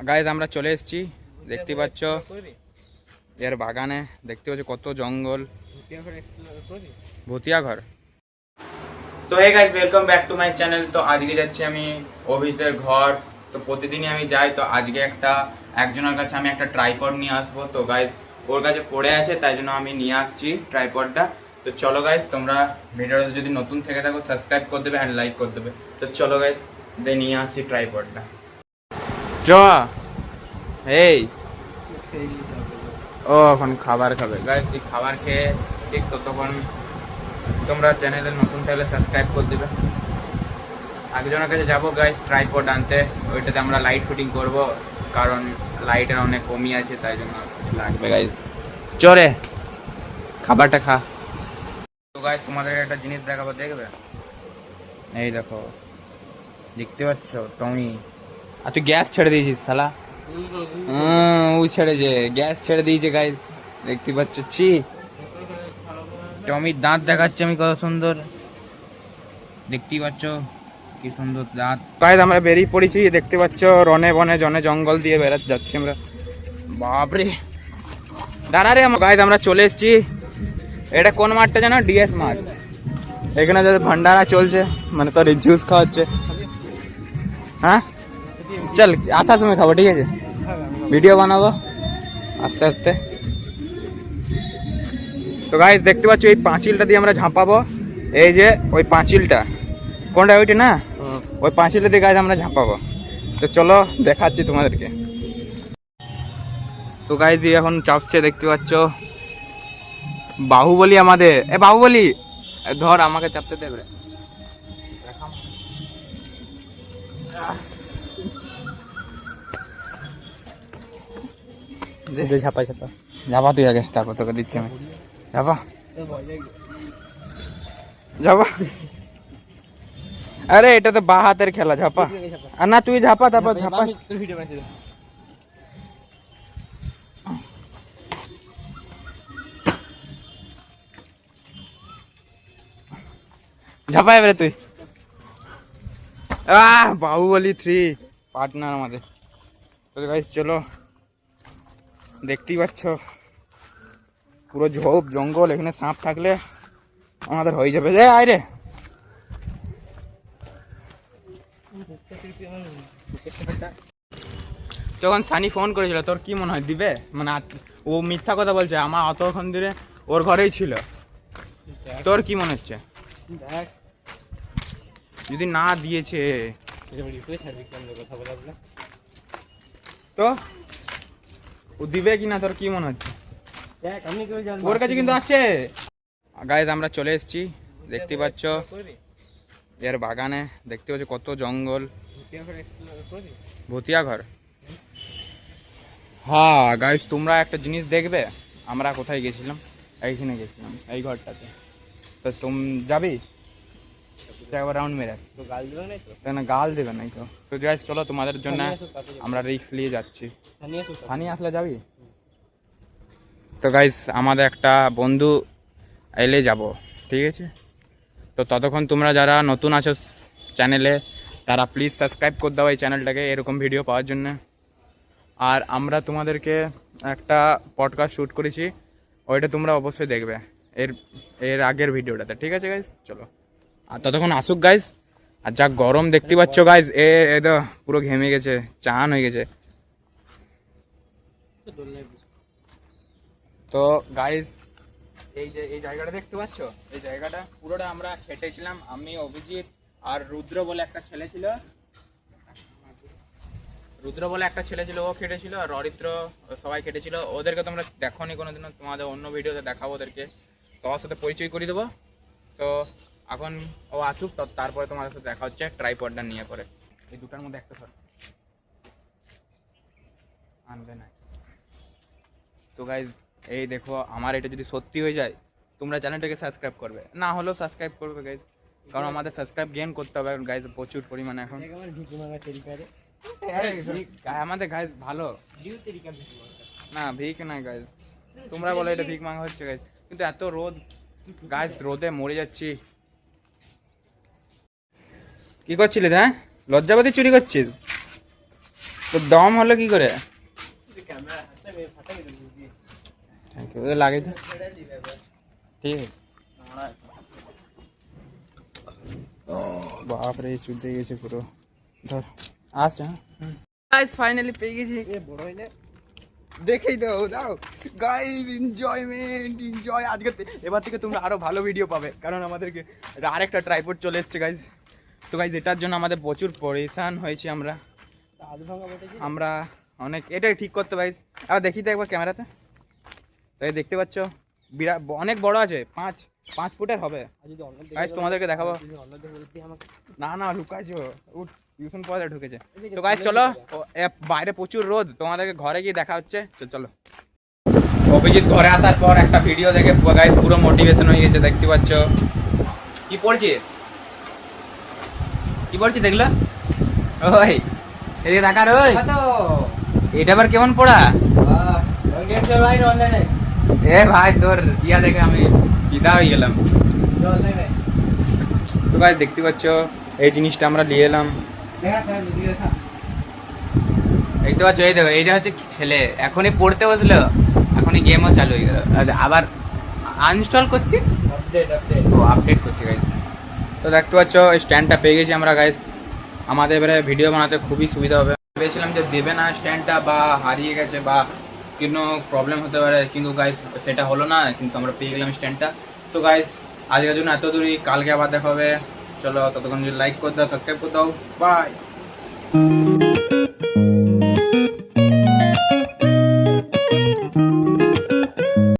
Guys আমরা চলে এসেছি, দেখতে পাচ্ছ এর বাগানে, দেখতে পাচ্ছ কত জঙ্গল, ভুতিয়া ঘর। তো hey guys, welcome back to my channel. তো আজকে যাচ্ছি আমি অভিষদের ঘর। তো প্রতিদিনই আমি যাই, তো আজকে একজনের কাছে আমি একটা ট্রাইপড নিয়ে আসবো। তো গাইজ ওর কাছে পড়ে আছে, তাই জন্য আমি নিয়ে আসছি ট্রাইপডটা। তো চলো গাইজ, তোমরা ভিডিওটা যদি নতুন থেকে থাকো সাবস্ক্রাইব করে দেবে অ্যান্ড লাইক করে দেবে। তো চলো গাইজ, নিয়ে আসছি ট্রাইপডটা। চ এই ও এখন খাবার খাবে গাইজ, এই খাবার খেয়ে ঠিক ততক্ষণ তোমরা চ্যানেলে নতুন থাকলে সাবস্ক্রাইব করে দেবে। একজনের কাছে যাবো গাইজ ট্রাইপড আনতে, ওইটাতে আমরা লাইট ফিটিং করব, কারণ লাইটের অনেক কমই আছে, তাই জন্য লাগবে গাইজ। চলে খাবারটা খা। তো গাইজ তোমাদের একটা জিনিস দেখাবো, দেখবে? এই দেখো, দেখতে পাচ্ছ টমি? আর তুই গ্যাস ছেড়ে দিয়েছিস শালা। ও ছেড়েছে, গ্যাস ছেড়ে দিয়েছে গাইজ, দেখতে পাচ্ছ? টমির দাঁত দেখাচ্ছে আমি, কত সুন্দর দেখতেই পাচ্ছ, কি সুন্দর দাঁত। গাইজ আমরা বেরিয়ে পড়েছি, দেখতে পাচ্ছ রনে বনে জনে জঙ্গল দিয়ে বেড়াতে যাচ্ছি আমরা। বাপরে দাঁড়া রে গাইজ, আমরা চলে এসেছি। এটা কোন মাঠটা জানো? ডিএস মাঠ। এখানে যাদের ভান্ডারা চলছে, মানে সরি জুস খাওয়া হচ্ছে। হ্যাঁ চল, আসার সময় খাবো, ঠিক আছে? ভিডিও বানাবো আস্তে আস্তে। তো গাইজ দেখতে পাচ্ছ এই পাঁচিলটা দিয়ে আমরা ঝাঁপাবো। এই যে ওই পাঁচিলটা, কোনটা? ওইটা না, ওই পাঁচিলটা দিয়ে গাইজ আমরা ঝাঁপাবো। তো চলো দেখাচ্ছি তোমাদেরকে। তো গাইজ এখন চাপছে, দেখতে পাচ্ছ বাহুবলী আমাদের। বাহুবলী ধর, আমাকে চাপতে দেবে। ঝাপা ঝাপা ঝাপা, তুই আগে, তারপর তোকে দিচ্ছি আমি। ঝাপা ঝাপা। আরে এটা তো বা হাতের খেলা, ঝাপা। আর না তুই ঝাপা, তারপর ঝাপা। ঝাপা এবারে তুই। বাহুবলী 3 পার্টনার আমাদের। তো গাইস চলো, দেখতেই পাচ্ছ পুরো ঝোপ জঙ্গল, এখানে সাপ থাকলে আমাদের হয়ে যাবে। আরে তখন সানি ফোন করেছিল, তোর কি মনে হয় দিবে? মানে ও মিথ্যা কথা বলছে, আমার অতক্ষণ ধরে ওর ঘরেই ছিল। তোর কি মনে হচ্ছে? যদি না দিয়েছে তো ও দিবে কিনা, তোর কি মনে হচ্ছে? ওর কাছে কিন্তু আছে। গাইজ আমরা চলে এসেছি, দেখতে পাচ্ছ এর বাগানে, দেখতে পাচ্ছ কত জঙ্গল, ভুতিয়া ঘর। হ্যাঁ গাইজ তোমরা একটা জিনিস দেখবে, আমরা কোথায় গেছিলাম? এইখানে গেছিলাম, এই ঘরটাতে। তো তুমি যাবি একবার রাউন্ড মেরে? তো গাল দেবে না তো? না গাল দেবে না তো। তো গাইজ চলো, তোমাদের জন্য আমরা রিস্ক নিয়ে যাচ্ছি। সানি আসলে যাবি? তো গাইজ আমাদের একটা বন্ধু এলে যাব, ঠিক আছে? তো ততক্ষণ তোমরা যারা নতুন আছো চ্যানেলে, তারা প্লিজ সাবস্ক্রাইব করে দাও এই চ্যানেলটাকে, এরকম ভিডিও পাওয়ার জন্য। আর আমরা তোমাদেরকে একটা পডকাস্ট শ্যুট করেছি, ওইটা তোমরা অবশ্যই দেখবে এর আগের ভিডিওটাতে, ঠিক আছে গাইজ? চলো, আর ততক্ষণ আসুক গাইজ। আর যা গরম দেখতে পাচ্ছ গাইজ, এ তো পুরো ঘেমে গেছে, চান হয়ে গেছে। তো গাইজ এই যে এই জায়গাটা দেখতে পাচ্ছ, এই জায়গাটা পুরোটা আমরা খেটেছিলাম, আমি, অভিজিৎ আর রুদ্র বলে একটা ছেলে ছিল। ও খেটেছিল, আর অরিত্র, সবাই খেটেছিল। ওদেরকে তোমরা দেখোনি কোনোদিনও, তোমাদের অন্য ভিডিওতে দেখাবো ওদেরকে, সবার সাথে পরিচয় করে দেবো। তো এখন ও আসুক, তারপরে তোমাদের সাথে দেখা হচ্ছে ট্রাইপডটা নিয়ে পরে। এই দুটার মধ্যে একটা ধর, আনবে না। তো গাইজ এই দেখো, আমার এটা যদি সত্যি হয়ে যায়, তোমরা চ্যানেলটাকে সাবস্ক্রাইব করবে, না হলেও সাবস্ক্রাইব করবে গাইজ, কারণ আমাদের সাবস্ক্রাইব গেইন করতে হবে গাইজ প্রচুর পরিমাণে এখন। আমাদের গাইজ ভালো না, ভিক না গাইজ, তোমরা বলো এটা ভিক মাঙ্গা হচ্ছে গাইজ, কিন্তু এত রোদ গাইজ, রোদে মরে যাচ্ছি। কি করছিলিস? হ্যাঁ লজ্জাবতী চুরি করছিস? তো তো দম হলো কি করে? লাগে তো ঠিক আছে। বাপরে চুলতে গেছে পুরো। ধর আসছে। গাইস ফাইনালি পেয়ে গেছি। দেখেই দাও দাও গাইস, এনজয়মেন্ট এনজয়। আজকে এবার থেকে তোমরা আরো ভালো ভিডিও পাবে, কারণ আমাদেরকে আরেকটা ট্রাইপড চলে এসছে গাইস। তো গাইস এটার জন্য আমাদের প্রচুর পরেশান হয়েছি আমরা অনেক। এটাই ঠিক করতে পারি। আর দেখি তো একবার ক্যামেরাতে। তাই দেখতে পাচ্ছ বিরাট অনেক বড় আছে, 5 ফুটের হবে গাইস। তোমাদেরকে দেখাবো। না না লুকাইছো, টিউশন পড়াতে ঢুকেছে। তো গাইস চলো, বাইরে প্রচুর রোদ, তোমাদেরকে ঘরে গিয়ে দেখা হচ্ছে। চলো। অভিজিৎ ঘরে আসার পর একটা ভিডিও দেখে গাইস পুরো মোটিভেশন হয়ে গেছে। দেখতে পাচ্ছ কি পড়ছিস, কি পড়ছিস দেখলো? ওই এদিকে তাকার। ওই এটা আবার কেমন পড়া? এ ভাই তোর ইয়া দেখে আমি ফিদা হয়ে গেলাম। তো গাইস দেখতে পাচ্ছ এই জিনিসটা আমরা নিয়ে এলাম। দেখতে পাচ্ছ, এই দেখো এইটা হচ্ছে ছেলে এখনই পড়তে বসলো, এখনই গেমও চালু হয়ে গেল। আবার আনইনস্টল করছি, আপডেট করছি গাইস। তো দেখতে পাচ্ছ স্ট্যান্ডটা পেয়ে গেছি আমরা গাইস। আমাদের এবারে ভিডিও বানাতে খুবই সুবিধা হবে। ভেবেছিলাম যে দেবে না স্ট্যান্ডটা, বা হারিয়ে গেছে বা কোনো প্রবলেম হতে পারে, কিন্তু গাইস সেটা হলো না, কিন্তু আমরা পেয়ে গেলাম স্ট্যান্ডটা। তো গাইস আজকের জন্য এত দূরই, কালকে আবার দেখা হবে। চলো ততক্ষণ লাইক করে দাও, সাবস্ক্রাইব করে দাও, বাই।